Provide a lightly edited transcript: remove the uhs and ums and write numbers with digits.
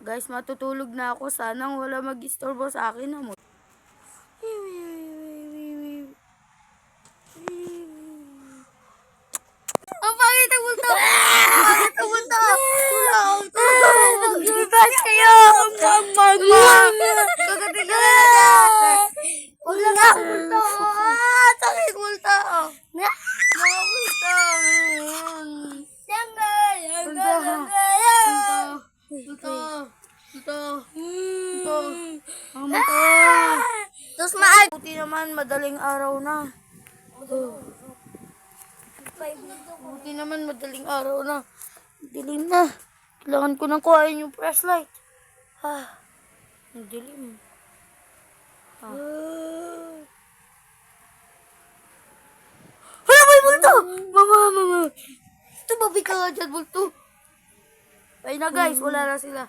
Guys, matutulog na ako. Sanang wala mag-istorbo sa akin na mo. Ang pangit ang multo! Ang pangit ang multo! Maglabas kayo! Mama! Kagatin ka na niya! Huwag lang ang multo! Sakit multo! Mga multo! Tapos buti naman, madaling araw na. Buti naman, madaling araw na. Dilim na. Kailangan ko nang kuhain yung flashlight. Ang dilim. Hala, may multo! Mama! Tumabi ka nga dyan, multo. Ayun na guys, wala na sila.